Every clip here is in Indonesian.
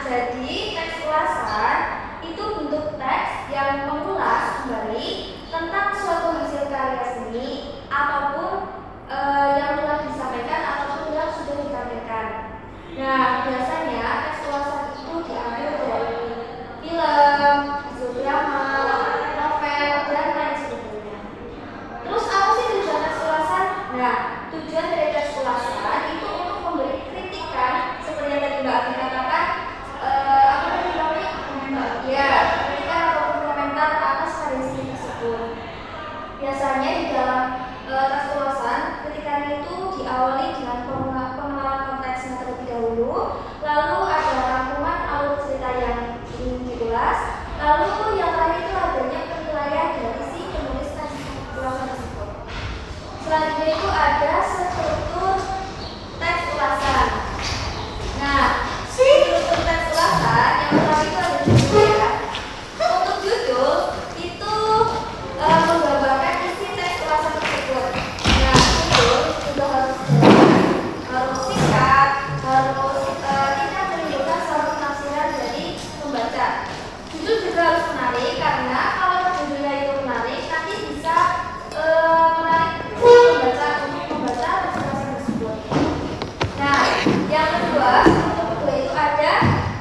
jadi teks ulasan itu bentuk teks yang mengulas kembali tentang suatu hasil karya seni ataupun yang telah disampaikan ataupun yang sudah ditampilkan. Nah, biasanya teks ulasan itu diambil dari film, drama, novel, dan lain sebagainya. Terus apa sih tujuan teks ulasan? Nah, tujuan dari teks ulasan itu untuk memberi kritikan seperti yang tadi Mbak Abi katakan, apa tadi namanya? Ya, kritikan ataupun komentar atas karya seni tersebut. Biasanya di dalam teks ulasan, kritikan itu diawali dengan pengenalan konteksnya terlebih dahulu, lalu ada rangkuman alur cerita yang ingin diulas, lalu yang terakhir itu adanya penilaian dari si penulis teks ulasan tersebut. Selanjutnya itu ada struktur teks ulasan. Nah, struktur teks ulasan yang pertama itu ada judul ya. Untuk judul itu menggambarkan isi teks ulasan tersebut. Nah, judul juga harus jelas, harus singkat, harus tidak menimbulkan suatu penafsiran dari pembaca. Judul juga harus menarik karena kalau judulnya itu menarik nanti bisa menarik pembaca untuk membaca teks ulasan tersebut. Nah, yang kedua, untuk kedua itu ada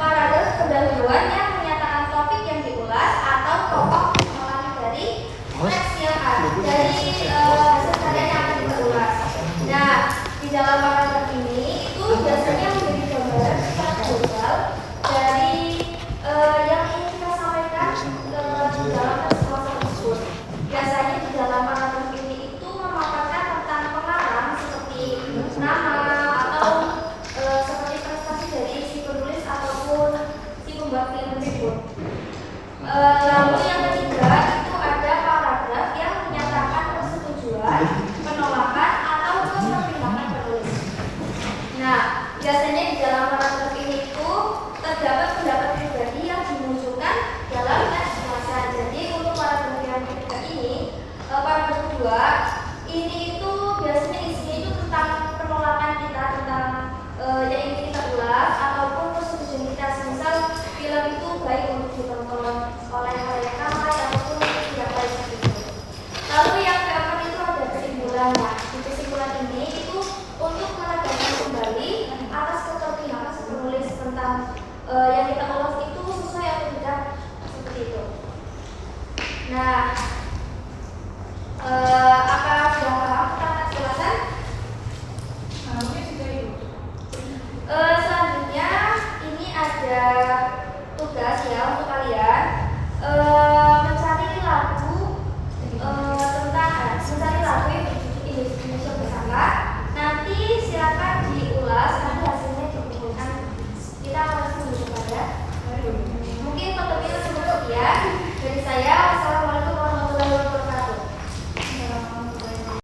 paragraf pendahuluan yang menyatakan topik yang diulas atau pokok persoalan dari teks yang ada dari hasil karya yang akan kita ulas. Nah, di dalam paragraf ini itu biasanya menjadi gambaran secara global dari yang ingin kita sampaikan di dalam teks ulasan tersebut. Biasanya di dalam paragraf ini itu memaparkan tentang pengarang seperti nama atau seperti prestasi dari si penulis ataupun si pembuat film tersebut. Lalu yang ketiga itu ada paragraf yang menyatakan persetujuan, penolakan atau keberpihakan penulis. Nah, biasanya di dalam paragraf ini itu terdapat pendapat pribadi yang dimunculkan dalam teks ulasan. Jadi untuk paragraf yang ketiga ini, paragraf kedua ini itu biasanya isinya itu tentang penolakan kita tentang yang ingin kita ulas ataupun persetujuan kita, misal film itu baik untuk ditonton oleh halayak ramai ataupun tidak baik seperti itu. Lalu yang keempat itu ada kesimpulannya. Di kesimpulan ini itu untuk menegaskan kembali atas keberpihakan si penulis tentang yang kita ulas itu sesuai atau tidak seperti itu. Nah, apa sudah paham tentang teks ulasan? Selanjutnya ini ada tugas ya untuk kalian.